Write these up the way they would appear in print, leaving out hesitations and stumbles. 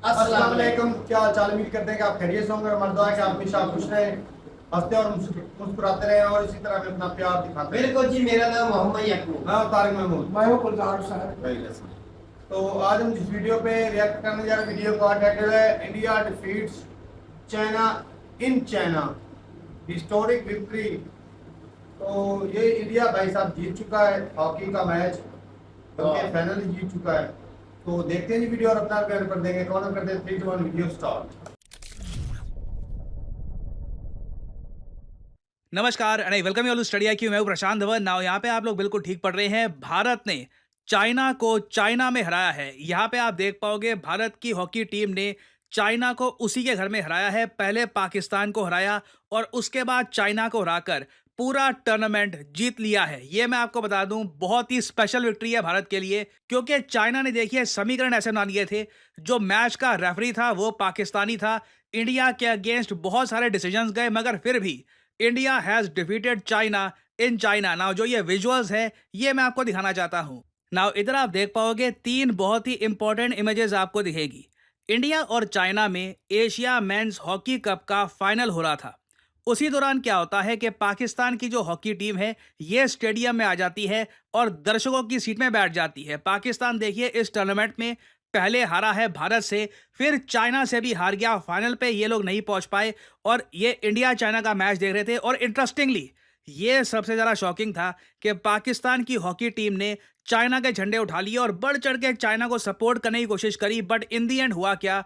अस्सलाम वालेकुम। क्या हाल चाल? उम्मीद करते हैं कि आप खैरियत से होंगे और मर्द है कि आप हमेशा खुश रहें, हंसते और मुस्कुराते रहें और इसी तरह हमें अपना प्यार दिखाते रहें। बिल्कुल जी, मेरा नाम मोहम्मद याकूब। मैं हूं तारिक महमूद। मैं हूँ गुलजार साहब। Very nice. तो आज हम जिस वीडियो पे रिएक्ट करने जा रहे हैं, वीडियो का टाइटल है India defeats China in China, historic victory. तो ये इंडिया भाई साहब जीत चुका है हॉकी का मैच, बल्कि फाइनल ही जीत चुका है। तो देखते हैं जी वीडियो और अपना प्यार कर देंगे। कौन करते हैं 3 2 1 वीडियो स्टार्ट। नमस्कार and welcome you all to study IQ. मैं हूं प्रशांत धवन। नाउ यहाँ पे आप लोग बिल्कुल ठीक पढ़ रहे हैं। भारत ने चाइना को चाइना में हराया है। यहाँ पे आप देख पाओगे भारत की हॉकी टीम ने चाइना को उसी के घर में हराया है। पहले पाकिस्तान को हराया और उसके बाद चाइना को हराकर पूरा टूर्नामेंट जीत लिया है। ये मैं आपको बता दूं, बहुत ही स्पेशल विक्ट्री है भारत के लिए, क्योंकि चाइना ने देखिए समीकरण ऐसे बना लिए थे। जो मैच का रेफरी था वो पाकिस्तानी था। इंडिया के अगेंस्ट बहुत सारे डिसीजंस गए, मगर फिर भी India has defeated China in China. Now जो ये विजुअल्स है ये मैं आपको दिखाना चाहता हूं। नाउ इधर आप देख पाओगे 3 बहुत ही इंपॉर्टेंट इमेजेस आपको दिखेगी। इंडिया और चाइना में एशिया मेंस हॉकी कप का फाइनल हो रहा था। उसी दौरान क्या होता है कि पाकिस्तान की जो हॉकी टीम है ये स्टेडियम में आ जाती है और दर्शकों की सीट में बैठ जाती है। पाकिस्तान देखिए इस टूर्नामेंट में पहले हारा है भारत से, फिर चाइना से भी हार गया। फाइनल पे ये लोग नहीं पहुंच पाए और ये इंडिया चाइना का मैच देख रहे थे। और इंटरेस्टिंगली ये सबसे ज़्यादा शॉकिंग था कि पाकिस्तान की हॉकी टीम ने चाइना के झंडे उठा लिए और बढ़ चढ़ के चाइना को सपोर्ट करने की कोशिश करी। बट इन दी एंड हुआ क्या,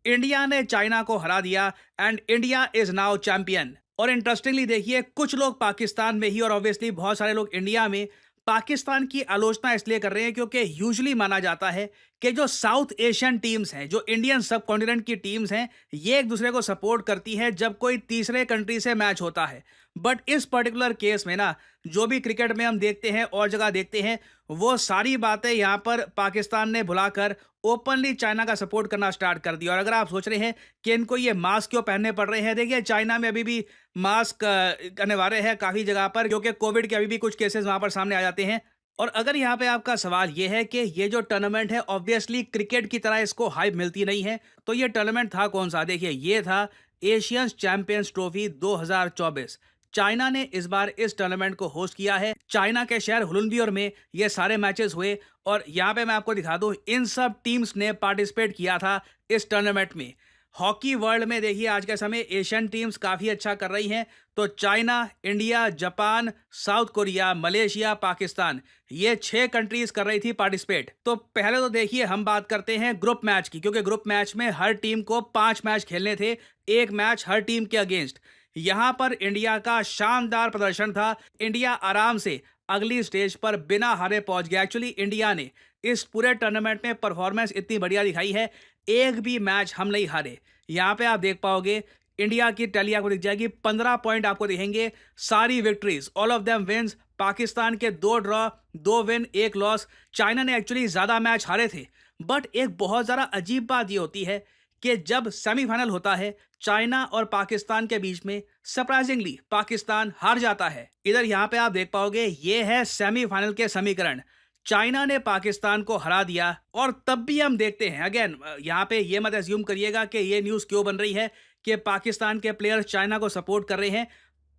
इंडिया ने चाइना को हरा दिया and India is now champion. और इंटरेस्टिंगली देखिए कुछ लोग पाकिस्तान में ही और ऑब्वियसली बहुत सारे लोग इंडिया में पाकिस्तान की आलोचना इसलिए कर रहे हैं क्योंकि यूजुअली माना जाता है कि जो साउथ एशियन टीम्स हैं, जो इंडियन सब कॉन्टिनेंट की टीम्स हैं, ये एक दूसरे को सपोर्ट करती है जब कोई तीसरे कंट्री से मैच होता है। बट इस पर्टिकुलर केस में ना, जो भी क्रिकेट में हम देखते हैं और जगह देखते हैं, वो सारी बातें यहाँ पर पाकिस्तान ने भुलाकर ओपनली चाइना का सपोर्ट करना स्टार्ट कर दिया। और अगर आप सोच रहे हैं कि इनको ये मास्क क्यों पहनने पड़ रहे हैं, देखिए चाइना में अभी भी मास्क अनिवार्य है काफ़ी जगह पर, क्योंकि कोविड के अभी भी कुछ केसेस वहाँ पर सामने आ जाते हैं। और अगर यहाँ पे आपका सवाल ये है कि ये जो टूर्नामेंट है ऑब्वियसली क्रिकेट की तरह इसको हाइप मिलती नहीं है, तो ये टूर्नामेंट था कौन सा? देखिए ये था एशियंस चैंपियंस ट्रॉफी 2024। चाइना ने इस बार इस टूर्नामेंट को होस्ट किया है। चाइना के शहर हुलुनबियोर में ये सारे मैचेस हुए और यहाँ पे मैं आपको दिखा दूं, इन सब टीम्स ने पार्टिसिपेट किया था इस टूर्नामेंट में। हॉकी वर्ल्ड में देखिए आज के समय एशियन टीम्स काफ़ी अच्छा कर रही हैं। तो China, India, Japan, south Korea, Malaysia, Pakistan, ये 6 कंट्रीज कर रही थी पार्टिसिपेट। तो पहले तो देखिए हम बात करते हैं ग्रुप मैच की, क्योंकि ग्रुप मैच में हर टीम को 5 मैच खेलने थे, एक मैच हर टीम के अगेंस्ट। यहां पर इंडिया का शानदार प्रदर्शन था। इंडिया आराम से अगली स्टेज पर बिना हारे पहुंच गया। एक्चुअली इंडिया ने इस पूरे टूर्नामेंट में परफॉर्मेंस इतनी बढ़िया दिखाई है, एक भी मैच हम नहीं हारे। यहाँ पे आप देख पाओगे इंडिया की टैली आपको दिख जाएगी, 15 पॉइंट आपको दिखेंगे, सारी victories, all of them wins. Pakistan के 2 ड्रॉ, 2 विन, 1 लॉस। चाइना ने एक्चुअली ज़्यादा मैच हारे थे। बट एक बहुत ज़्यादा अजीब बात ये होती है कि जब सेमीफाइनल होता है चाइना और पाकिस्तान के बीच में, सरप्राइजिंगली पाकिस्तान हार जाता है। इधर यहाँ पे आप देख पाओगे ये है सेमीफाइनल के समीकरण। चाइना ने पाकिस्तान को हरा दिया और तब भी हम देखते हैं, अगेन यहाँ पे ये मत एज्यूम करिएगा कि ये न्यूज़ क्यों बन रही है कि पाकिस्तान के प्लेयर्स चाइना को सपोर्ट कर रहे हैं।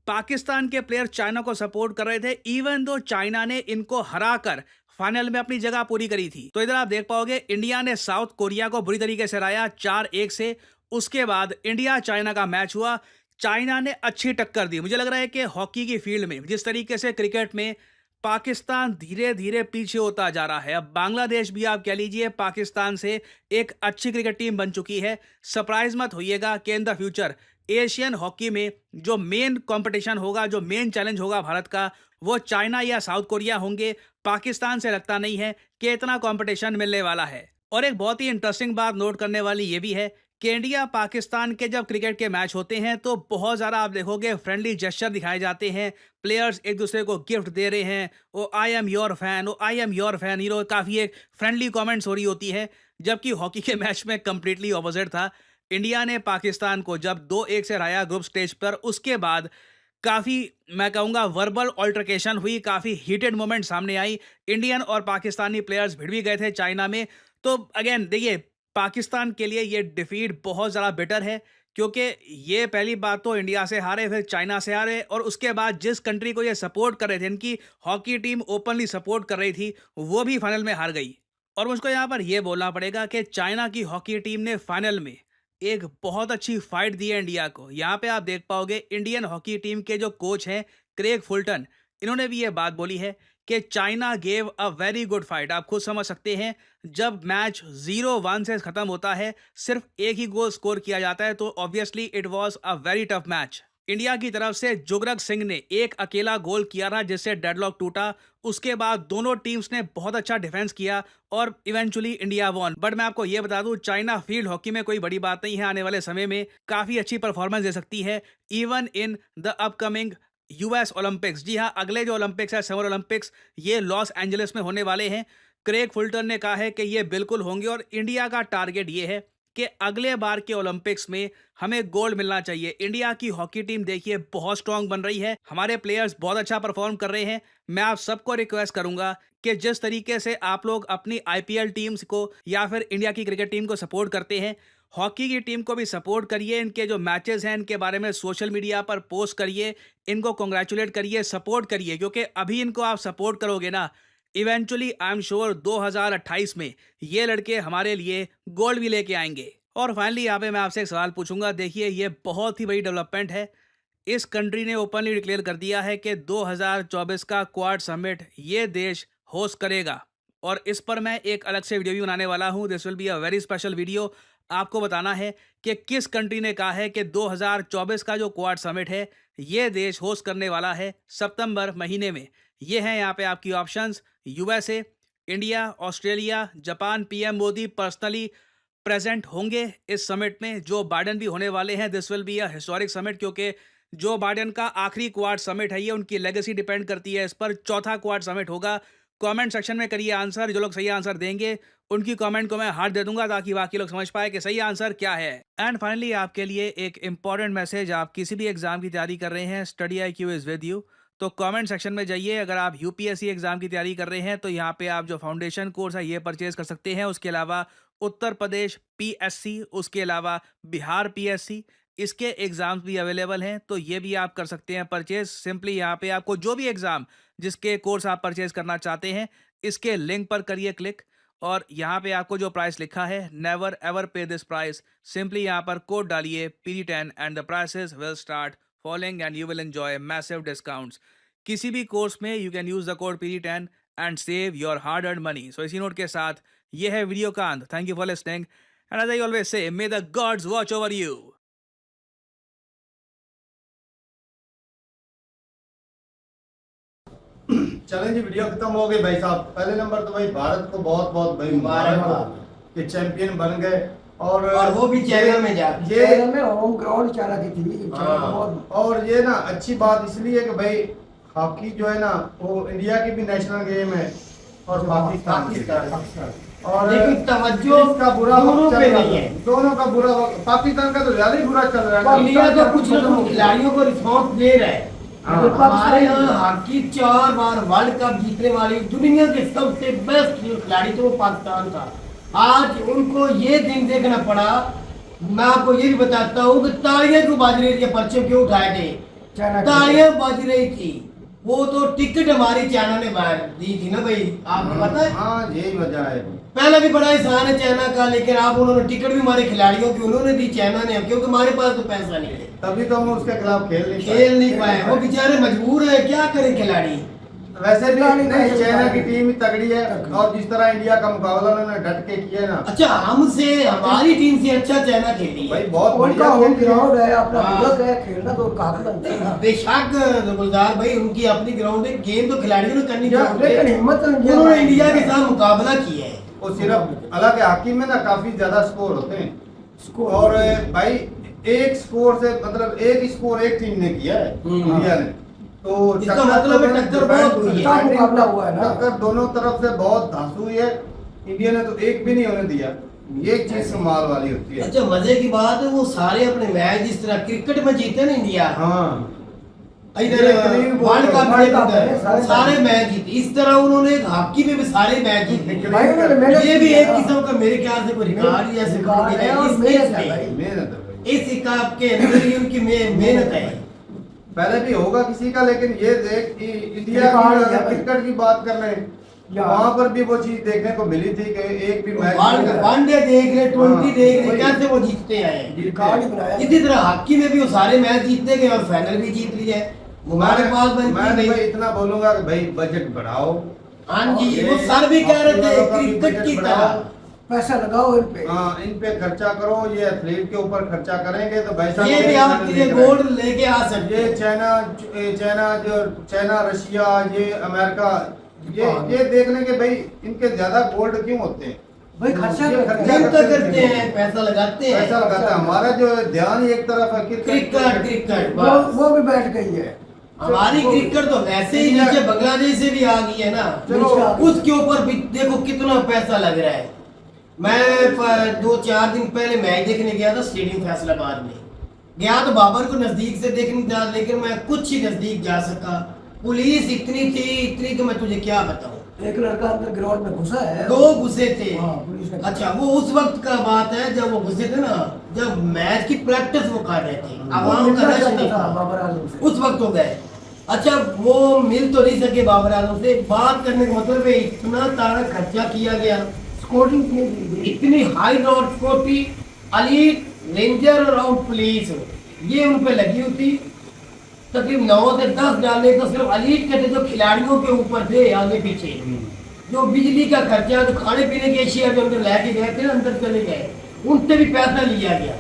पाकिस्तान के प्लेयर चाइना को सपोर्ट कर रहे थे इवन दो चाइना ने इनको हराकर फाइनल में अपनी जगह पूरी करी थी। तो इधर आप देख पाओगे इंडिया ने साउथ कोरिया को बुरी तरीके से हराया 4-1 से। उसके बाद इंडिया चाइना का मैच हुआ, चाइना ने अच्छी टक्कर दी। मुझे लग रहा है कि हॉकी की फील्ड में जिस तरीके से क्रिकेट में पाकिस्तान धीरे धीरे पीछे होता जा रहा है, अब बांग्लादेश भी आप कह लीजिए पाकिस्तान से एक अच्छी क्रिकेट टीम बन चुकी है। सरप्राइज मत होइएगा कि in the future Asian hockey में जो मेन कंपटीशन होगा, जो मेन चैलेंज होगा भारत का, वो चाइना या साउथ कोरिया होंगे। पाकिस्तान से लगता नहीं है कि इतना कंपटीशन मिलने वाला है। और एक बहुत ही इंटरेस्टिंग बात नोट करने वाली ये भी है कि इंडिया पाकिस्तान के जब क्रिकेट के मैच होते हैं तो बहुत ज़्यादा आप देखोगे फ्रेंडली जेस्चर दिखाए जाते हैं। प्लेयर्स एक दूसरे को गिफ्ट दे रहे हैं, oh I am your fan, oh I am your fan, काफ़ी एक फ्रेंडली कमेंट्स हो रही होती है। जबकि हॉकी के मैच में कंप्लीटली ऑपोजिट था। इंडिया ने पाकिस्तान को जब 2-1 से हराया ग्रुप स्टेज पर, उसके बाद काफ़ी, मैं कहूँगा, वर्बल ऑल्टरकेशन हुई, काफ़ी हीटेड मोमेंट सामने आई। इंडियन और पाकिस्तानी प्लेयर्स भिड़ भी गए थे चाइना में। तो अगेन देखिए पाकिस्तान के लिए ये डिफीट बहुत ज़्यादा बेटर है, क्योंकि ये पहली बात तो इंडिया से हारे, फिर चाइना से हारे, और उसके बाद जिस कंट्री को ये सपोर्ट कर रहे थे, इनकी हॉकी टीम ओपनली सपोर्ट कर रही थी, वो भी फाइनल में हार गई। और मुझको यहाँ पर ये बोलना पड़ेगा कि चाइना की हॉकी टीम ने फाइनल में एक बहुत अच्छी फाइट दी है इंडिया को। यहाँ पे आप देख पाओगे इंडियन हॉकी टीम के जो कोच हैं क्रेग फुलटन, इन्होंने भी ये बात बोली है कि China gave a very good fight. आप खुद समझ सकते हैं, जब मैच 0-1 से खत्म होता है, सिर्फ एक ही गोल स्कोर किया जाता है, तो obviously it was a very tough match. India की तरफ से जुगरक सिंह ने एक अकेला गोल किया था, जिससे डेडलॉक टूटा। उसके बाद दोनों टीम्स ने बहुत अच्छा डिफेंस किया और इवेंचुअली इंडिया वॉन। बट मैं आपको ये बता दूं, चाइना फील्ड हॉकी में कोई बड़ी बात नहीं है, आने वाले समय में काफी अच्छी परफॉर्मेंस दे सकती है, even in the upcoming US Olympics. जी हाँ, अगले जो ओलंपिक्स है, समर ओलंपिक्स, ये लॉस एंजलिस में होने वाले हैं। क्रेग फुलटन ने कहा है कि ये बिल्कुल होंगे, और इंडिया का टारगेट ये है कि अगले बार के ओलंपिक्स में हमें गोल्ड मिलना चाहिए। इंडिया की हॉकी टीम देखिए बहुत स्ट्रांग बन रही है, हमारे प्लेयर्स बहुत अच्छा परफॉर्म कर रहे हैं। मैं आप सबको रिक्वेस्ट करूंगा कि जिस तरीके से आप लोग अपनी आईपीएल टीम्स को या फिर इंडिया की क्रिकेट टीम को सपोर्ट करते हैं, हॉकी की टीम को भी सपोर्ट करिए। इनके जो मैचेस हैं, इनके बारे में सोशल मीडिया पर पोस्ट करिए, इनको कॉन्ग्रेचुलेट करिए, सपोर्ट करिए, क्योंकि अभी इनको आप सपोर्ट करोगे ना, इवेंचुअली आई एम श्योर 2028 में ये लड़के हमारे लिए गोल्ड भी लेके आएंगे। और फाइनली यहाँ पे मैं आपसे एक सवाल पूछूंगा। देखिए, ये बहुत ही बड़ी डेवलपमेंट है। इस कंट्री ने ओपनली डिक्लेयर कर दिया है कि 2024 का क्वाड समिट ये देश होस्ट करेगा, और इस पर मैं एक अलग से वीडियो भी बनाने वाला हूँ। This will be a very special video. आपको बताना है कि किस कंट्री ने कहा है कि 2024 का जो क्वाड समिट है, ये देश होस्ट करने वाला है सितंबर महीने में। ये हैं यहाँ पे आपकी options: USA, India, Australia, Japan. PM Modi personally present होंगे इस समिट में। जो बाइडेन भी होने वाले हैं। This will be a historic summit, क्योंकि जो बाइडेन का आखिरी क्वाड समिट है, ये उनकी लेगेसी डिपेंड करती है इस पर। चौथा क्वाड समिट होगा। कमेंट सेक्शन में करिए आंसर। जो लोग सही आंसर देंगे उनकी कमेंट को मैं हार्ट दे दूंगा, ताकि बाकी लोग समझ पाए कि सही आंसर क्या है। एंड फाइनली आपके लिए एक इंपॉर्टेंट मैसेज। आप किसी भी एग्जाम की तैयारी कर रहे हैं, study IQ is with you, तो कमेंट सेक्शन में जाइए। अगर आप यूपीएससी एग्जाम की तैयारी कर रहे हैं, तो यहाँ पे आप जो फाउंडेशन कोर्स है ये परचेज कर सकते हैं। उसके अलावा उत्तर प्रदेश PSC, उसके अलावा बिहार PSC, इसके एग्जाम्स भी अवेलेबल हैं, तो ये भी आप कर सकते हैं परचेज। सिंपली यहाँ पे आपको जो भी एग्जाम, जिसके कोर्स आप परचेज करना चाहते हैं, इसके लिंक पर करिए क्लिक, और यहाँ पे आपको जो प्राइस लिखा है, never ever pay this price, simply यहाँ पर कोड डालिए PD10 and the prices will start following and you will enjoy massive discounts. किसी भी कोर्स में you can use the code PD10 and save your hard earned money. So इसी note के साथ ये है वीडियो का अंत। Thank you for listening, and as I always say, may the gods watch over you. चलें जी, video खत्म हो गई भाई साहब। पहले नंबर तो भाई भारत को बहुत बहुत भाई मुबारक हो कि चैंपियन बन गए, और वो भी चाइना में जा, ये चाइना में होम ग्राउंड चाइना की थी। और ये ना अच्छी बात इसलिए कि भाई हॉकी जो है ना, वो इंडिया की भी नेशनल गेम है और पाकिस्तान की। और लेकिन तवज्जो इसका बुरा दोनों वक्त चल पे रहा नहीं है, है। दोनों का बुरा वक्त। पाकिस्तान का तो ज्यादा ही बुरा चल रहा है। इंडिया तो कुछ ना कुछ खिलाड़ियों को रिस्पॉन्स दे रहा है। हमारे यहाँ हॉकी 4 बार वर्ल्ड कप जीतने वाली दुनिया के सबसे बेस्ट खिलाड़ी तो वो पाकिस्तान था। आज उनको ये दिन देखना पड़ा। मैं आपको ये भी बताता हूँ कि तालियां क्यों बाज रही थी, परचम क्यों उठाए थे, तालियां बाज रही थी। वो तो टिकट हमारी चाइना ने बाहर दी थी ना भाई, आपको पता है। हाँ, यही वजह है। पहला भी बड़ा एहसान है चाइना का, लेकिन आप उन्होंने टिकट भी हमारे खिलाड़ियों की उन्होंने दी चाइना ने, क्योंकि हमारे पास तो पैसा नहीं है, तभी तो हम उसके खिलाफ खेल नहीं पाए। वो बेचारे मजबूर है, क्या करें खिलाड़ी। वैसे भी नहीं, चाइना की टीम तगड़ी है, और जिस तरह इंडिया का मुकाबला उन्होंने डट के किया ना। अच्छा, हमसे हमारी टीम से अच्छा चाइना खेली भाई, है। बहुत उनका बढ़िया होम खेल ग्राउंड है, अपना हाँ। बुलक है, खेलना तो काफी बनता है। बेशक गुलजार भाई, उनकी अपनी ग्राउंड है, गेम तो खिलाड़ियों ने करनी चाहिए, लेकिन हिम्मत तो उन्होंने इंडिया के साथ मुकाबला किया है। वो सिर्फ अलग है, हॉकी में ना काफी ज्यादा स्कोर होते हैं। और भाई एक स्कोर से, मतलब एक स्कोर एक टीम ने किया है इंडिया ने, तो इसका मतलब है टक्कर बहुत हुई है। अच्छा मुकाबला हुआ है ना। टक्कर दोनों तरफ से बहुत धांसू हुई है। इंडिया ने तो एक भी नहीं होने दिया। ये चीज कमाल वाली होती है। अच्छा, मजे की बात है, वो सारे अपने मैच जिस तरह क्रिकेट में जीते ना इंडिया, हाँ, इधर वर्ल्ड कप सारे मैच जीते। इस तरह उन्होंने हॉकी में भी सारे मैच जीते। भाई उन्होंने मेहनत ये भी की एक है। किस्म का मेरे ख्याल से कोई रिकॉर्ड या रिकॉर्ड है और मेहनत है भाई। मेहनत है भाई। इस कप के अंदर ही उनकी मेहनत है। पहले भी होगा किसी का, लेकिन ये देख कि इंडिया रिकॉर्ड की है अगर भाई। क्रिकेट की बात कर लें, वहां पर भी वो चीज देखने को मिली थी कि एक भी मैच वर्ल्ड वनडे देख रहे, 20 देख रहे, वही। कैसे वो जीतते आए हैं। रिकॉर्ड ही बनाया। इसी तरह हॉकी में भी वो सारे मैच जीतते गए और फाइनल भी जीत लिए। हमारे पास मैं बनती भाई गई। इतना बोलूंगा कि भाई बजट बढ़ाओ। हाँ जी, ये वो सर भी कह रहे थे हॉकी वालों का भी क्रिकेट बजट की बढ़ाओ। तरह। पैसा लगाओ इन पे। हाँ, इन पे खर्चा करो। ये एथलीट के ऊपर खर्चा करेंगे तो भाई साहब ये भी आपके लिए गोल्ड लेके आ सकते ये हैं। चाइना रशिया, ये अमेरिका, ये देखने के भाई इनके ज्यादा गोल्ड क्यों होते हैं? भाई खर्चा ये करते खर्चा हैं। मेहनत करते हैं, पैसा लगाते हैं। पैसा लगाता है। हमारा जो ध्यान ही एक तरफ है क्रिकेट वो बस। वो भी बैठ गई है। हमारी क्रिकेट तो वैसे ही नीचे बांग्लादेश से भी आ गई है ना। चलो, उसके ऊपर भी देखो कितना पैसा लग रहा है। मैं 2-4 दिन पहले मैच देखने गया था स्टेडियम फैसलाबाद में। गया तो बाबर को नजदीक से देखने था, लेकिन मैं कुछ ही नजदीक जा सका। पुलिस इतनी थी, इतनी कि मैं तुझे क्या बताऊं। एक लड़का अंदर ग्राउंड में घुसा है। 2 घुसे थे। हाँ, पुलिस ने- अच्छा, वो उस वक्त का बात है जब वो घुसे थे ना, जब मैच की प्रैक्टिस वो कर रहे थे। वो आवाम का मिलना रश चाहता नहीं था था। बाबर आजम से। उस वक्त हो गए। अच्छा, वो मिल तो नहीं सके बाबर आजम से। बात करने का मतलब है इतना तारा खर्चा किया गया, स्कोरिंग की गई। इतनी high road scooty, elite ranger और पुलिस ये उन पे लगी हुई थी। तकरीबन 9 से 10 डाले तो सिर्फ एलीट के थे, जो खिलाड़ियों के ऊपर थे आगे पीछे। जो बिजली का खर्चा, जो खाने पीने के एशिया जो अंदर लेके गए थे ना, अंदर चले गए, उनसे भी पैसा लिया गया।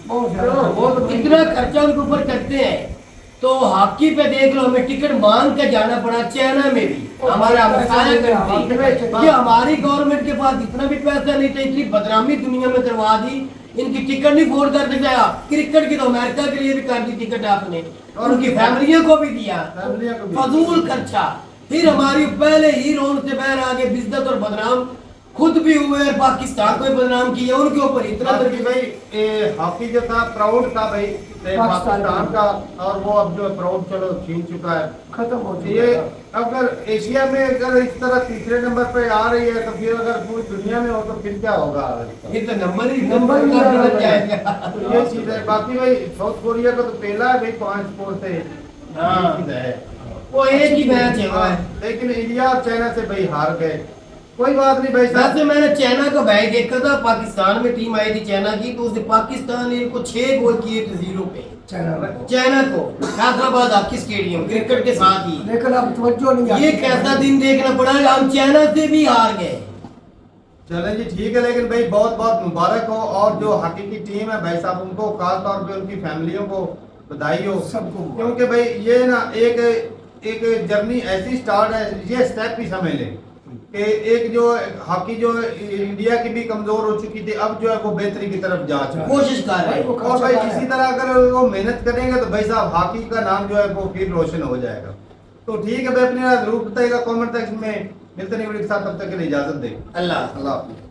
बहुत ज्यादा। वो तो इतना खर्चा उनके ऊपर करते हैं। तो हॉकी पे देख लो, हमें टिकट मांग के जाना पड़ा चाइना में भी। हमारा हमसाया कंट्री, ये हमारी गवर्नमेंट के पास इतना भी पैसा नहीं था, इतनी बदनामी दुनिया में करवा दी। इनकी टिकट नहीं फोड़ कर दिया। क्रिकेट की तो अमेरिका के लिए भी कर दी टिकट आपने, और उनकी फैमिलियों को भी दिया। फैमिलियों को भी। फजूल खर्चा। फिर हमारी पहले ही रोड से बाहर आगे बिजनेस और बदनाम खुद भी हुए और पाकिस्तान को भी बदनाम किया। उनके ऊपर इतना बाकी भाई हॉकी जो था प्राउड था भाई पाकिस्तान का, और वो अब जो प्राउड चलो छीन चुका है। खत्म हो ये चुका है। अगर एशिया में अगर इस तरह तीसरे नंबर पे आ रही है, तो फिर अगर पूरी दुनिया में हो तो फिर क्या होगा? ये तो नंबर ही नंबर ही का नहीं बिगड़ आ जाएगा। तो ये चीज है। बाकी भाई साउथ कोरिया का तो पहला है भाई 5 स्कोर से। हाँ। ये चीज है। वो एक ही मैच है वो है। लेकिन इंडिया और चाइना से भाई हार गए। कोई बात नहीं भाई साहब। वैसे मैंने चाइना का मैच देखा था, पाकिस्तान में टीम आई थी चाइना की, तो उसने पाकिस्तान ने इनको 6 गोल किए थे 0 पे। चाइना को हैदराबाद हॉकी स्टेडियम क्रिकेट के साथ ही। लेकिन अब तवज्जो नहीं आती। ये कैसा दिन देखना पड़ा, हम चाइना से भी हार गए। चलें जी, ठीक है। लेकिन भाई बहुत बहुत मुबारक हो, और जो हॉकी की टीम है भाई साहब, उनको खास तौर पे उनकी फैमिलियों को बधाई हो। सबको मुबारक। क्योंकि भाई ये ना एक जर्नी ऐसी स्टार्ट है, ये स्टेप भी समझ लें कि एक जो हॉकी जो इंडिया की भी कमजोर हो चुकी थी, अब जो है वो बेहतरी की तरफ जा चुकी है। कोशिश कर रहे हैं। और भाई इसी तरह अगर वो मेहनत करेंगे तो भाई साहब हॉकी का नाम जो है वो फिर रोशन हो जाएगा। तो ठीक है भाई, अपनी राय जरूर बताइएगा कमेंट सेक्शन में। मिलते नहीं वीडियो के साथ, तब तक के लिए इजाजत दें। अल्लाह। अल्लाह हाफिज़।